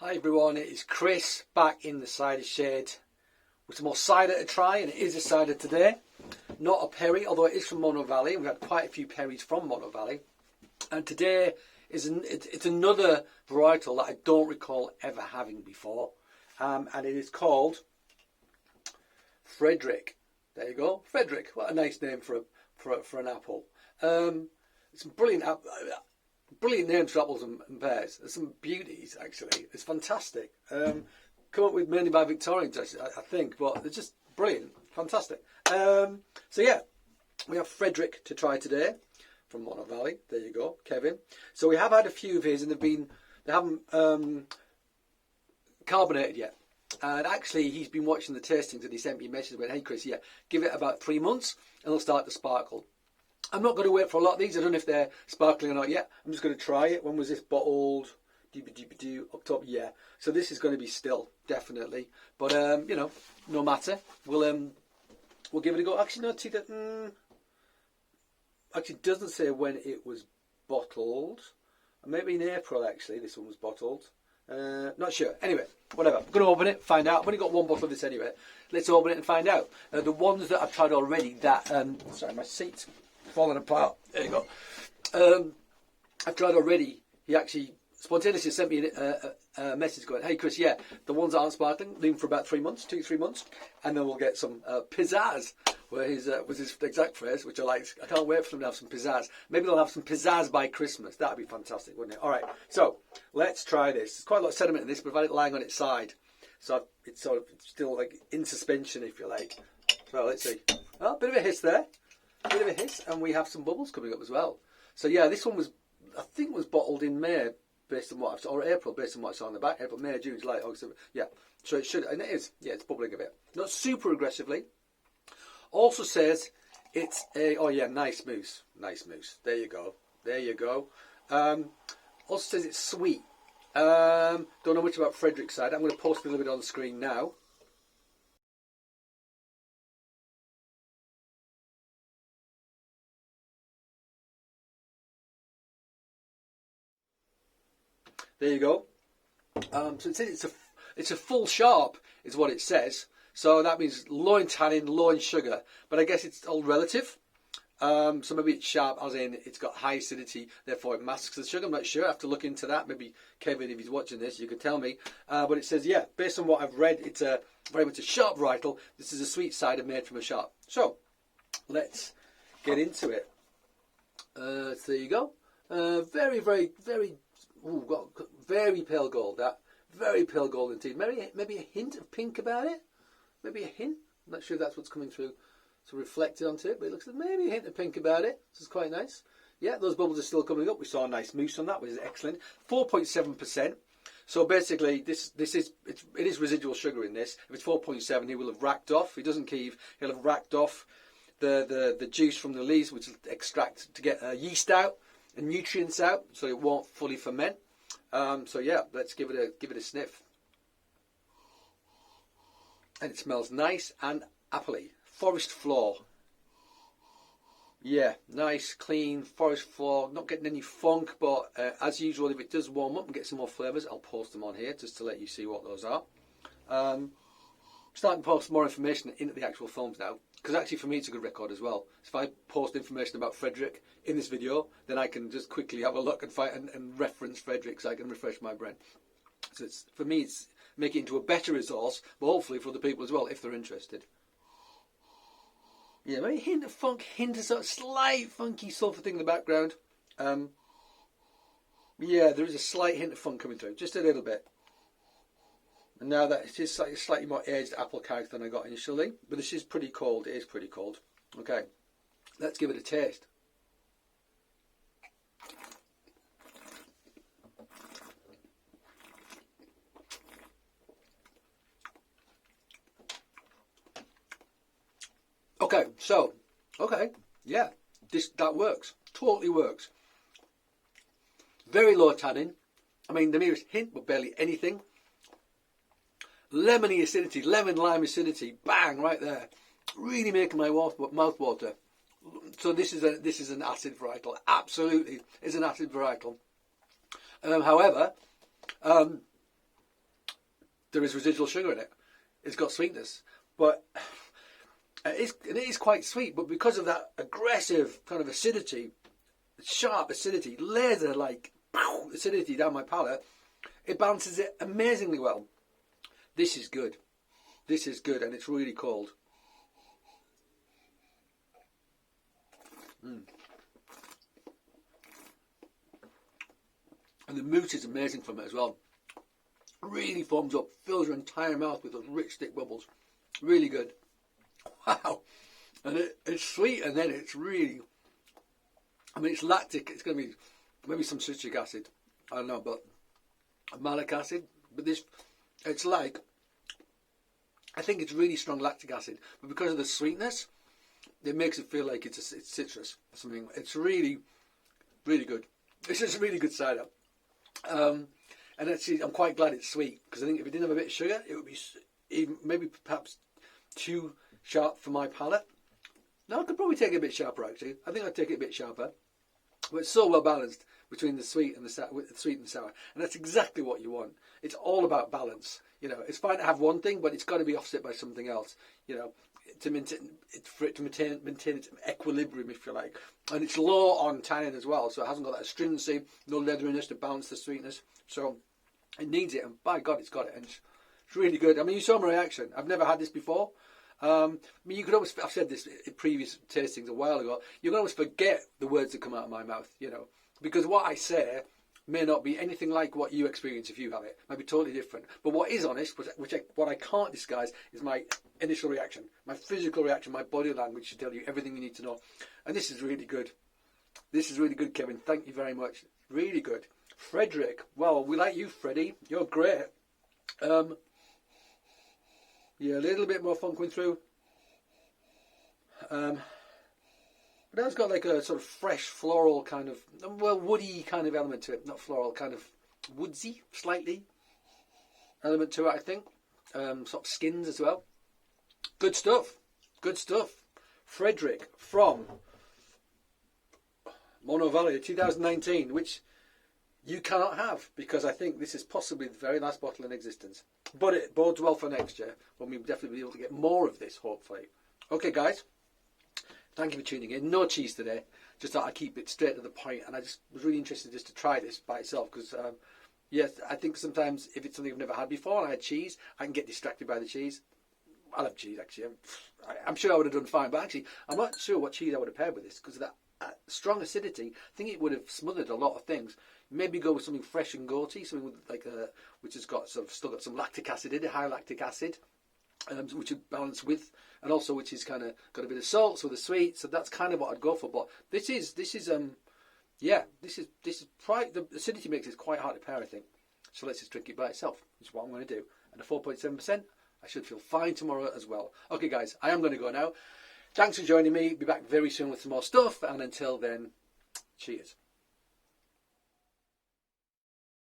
Hi everyone, it is Chris back in the cider shade with some more cider to try, and it is a cider today, not a perry, although it is from Monnow Valley. We've had quite a few perries from Monnow Valley, and today it's another varietal that I don't recall ever having before, and it is called Frederick. There you go, Frederick. What a nice name for an apple. It's brilliant. Brilliant names for apples and pears. There's some beauties, actually. It's fantastic. Come up with mainly by Victorians, I think, but they're just brilliant. Fantastic. So yeah, we have Frederick to try today from Monnow Valley. There you go, Kevin. So we have had a few of his, and they haven't carbonated yet. And actually, he's been watching the tastings, and he sent me a message and went, "Hey Chris, yeah, give it about 3 months, and they'll start to sparkle." I'm not going to wait for a lot of these. I don't know if they're sparkling or not yet. I'm just going to try it. When was this bottled? October. Yeah. So this is going to be still, definitely. But you know, no matter. We'll give it a go. Actually, no. See that. Actually, it doesn't say when it was bottled. Maybe in April. Actually, this one was bottled. Not sure. Anyway, whatever. I'm going to open it, find out. I've only got one bottle of this anyway. Let's open it and find out. The ones that I've tried already. That sorry, my seat's falling apart. There you go. I've tried already. He actually spontaneously sent me a message going, "Hey Chris, yeah, the ones that aren't sparkling, leave them for about 3 months, 2-3 months, and then we'll get some pizzazz." Where was his exact phrase, which I liked. I can't wait for them to have some pizzazz. Maybe they'll have some pizzazz by Christmas. That'd be fantastic, wouldn't it? All right, so let's try this. There's quite a lot of sediment in this, but I've had it lying on its side, so it's sort of still like in suspension, if you like. So let's see. Oh, a bit of a hiss there. A bit of a hiss, and we have some bubbles coming up as well. So yeah, this one was, I think, was bottled in May, based on what I saw, or April, based on what I saw on the back. April, May, June, July, August. Yeah, so it should, and it is. Yeah, it's bubbling a bit, not super aggressively. Also says it's a, oh yeah, nice mousse, nice mousse. There you go, there you go. Also says it's sweet. Don't know much about Frederick's side. I'm going to post a little bit on the screen now. There you go. So it's a full sharp is what it says. So that means low in tannin, low in sugar. But I guess it's all relative. So maybe it's sharp as in it's got high acidity, therefore it masks the sugar. I'm not sure. I have to look into that. Maybe Kevin, if he's watching this, you could tell me. But it says, yeah, based on what I've read, it's a very much a sharp varietal. This is a sweet cider made from a sharp. So let's get into it. So there you go. Very, very, very. Ooh, got very pale gold. That very pale gold indeed. Maybe a hint of pink about it. Maybe a hint. I'm not sure if that's what's coming through, so reflected onto it. But it looks like maybe a hint of pink about it. This is quite nice. Yeah, those bubbles are still coming up. We saw a nice mousse on that, which is excellent. 4.7%. So basically, it is residual sugar in this. If it's 4.7, he will have racked off. He doesn't keeve. He'll have racked off the juice from the leaves, which will extract to get yeast out and nutrients out, so it won't fully ferment. So yeah, let's give it a sniff. And it smells nice and appley. Forest floor. Yeah, nice, clean forest floor. Not getting any funk, but as usual, if it does warm up and get some more flavours, I'll post them on here just to let you see what those are. Starting to post more information into the actual films now, because actually for me it's a good record as well. So if I post information about Frederick in this video, then I can just quickly have a look and find and reference Frederick, so I can refresh my brain. So it's, for me, it's make it into a better resource, but hopefully for other people as well, if they're interested. Yeah, maybe a hint of funk, hint of sort of slight funky sulphur thing in the background. Yeah, there is a slight hint of funk coming through, just a little bit. And now that it is slightly more aged apple character than I got initially, but this is pretty cold. It is pretty cold. Okay, let's give it a taste. Okay, yeah, that works. Totally works. Very low tannin. I mean, the merest hint, but barely anything. Lemony acidity, lemon lime acidity, bang, right there. Really making my mouth water. So this is an acid varietal. Absolutely, is an acid varietal. However, there is residual sugar in it. It's got sweetness, but it is quite sweet. But because of that aggressive kind of acidity, sharp acidity, laser-like acidity down my palate, it balances it amazingly well. This is good. This is good, and it's really cold. And the mousse is amazing from it as well. Really foams up, fills your entire mouth with those rich thick bubbles. Really good. Wow. And it's sweet, and then it's really, I mean, it's lactic. It's going to be maybe some citric acid. I don't know, but malic acid. But this, it's like, I think it's really strong lactic acid. But because of the sweetness, it makes it feel like it's citrus or something. It's really, really good. It's just a really good cider. And actually, I'm quite glad it's sweet, because I think if it didn't have a bit of sugar, it would be even, maybe perhaps too sharp for my palate. No, I could probably take it a bit sharper, actually. I think I'd take it a bit sharper. But it's so well balanced between the sweet and the sour. And that's exactly what you want. It's all about balance. You know, it's fine to have one thing, but it's got to be offset by something else. You know, to maintain its equilibrium, if you like. And it's low on tannin as well, so it hasn't got that astringency, no leatheriness to balance the sweetness. So it needs it, and by God, it's got it, and it's really good. I mean, you saw my reaction. I've never had this before. I mean, you could always, I've said this in previous tastings a while ago, you can always forget the words that come out of my mouth, you know, because what I say may not be anything like what you experience if you have it. It might be totally different. But what is honest, what I can't disguise, is my initial reaction, my physical reaction, my body language should tell you everything you need to know. And this is really good. This is really good, Kevin. Thank you very much. Really good. Frederick. Well, we like you, Freddie. You're great. Yeah, a little bit more funk coming through. But that's got like a sort of fresh floral kind of, well, woody kind of element to it. Not floral, kind of woodsy, slightly element to it, I think. Sort of skins as well. Good stuff. Good stuff. Frederick from Monnow Valley 2019, which you cannot have, because I think this is possibly the very last bottle in existence. But it bodes well for next year, when we'll definitely be able to get more of this, hopefully. Okay, guys. Thank you for tuning in. No cheese today. Just thought I'd keep it straight to the point, and I just was really interested just to try this by itself, because yes, I think sometimes if it's something I've never had before and I had cheese, I can get distracted by the cheese. I love cheese, actually. I'm sure I would have done fine, but actually I'm not sure what cheese I would have paired with this, because of that strong acidity. I think it would have smothered a lot of things. Maybe go with something fresh and goaty, something with like which has got still got some lactic acid in it, high lactic acid, which would balance with, and also which is kind of got a bit of salt, so the sweet. So that's kind of what I'd go for. But this is quite, the acidity makes it quite hard to pair, I think. So let's just drink it by itself, which is what I'm going to do. And a 4.7%, I should feel fine tomorrow as well. Okay, guys, I am going to go now. Thanks for joining me. Be back very soon with some more stuff, and until then, cheers.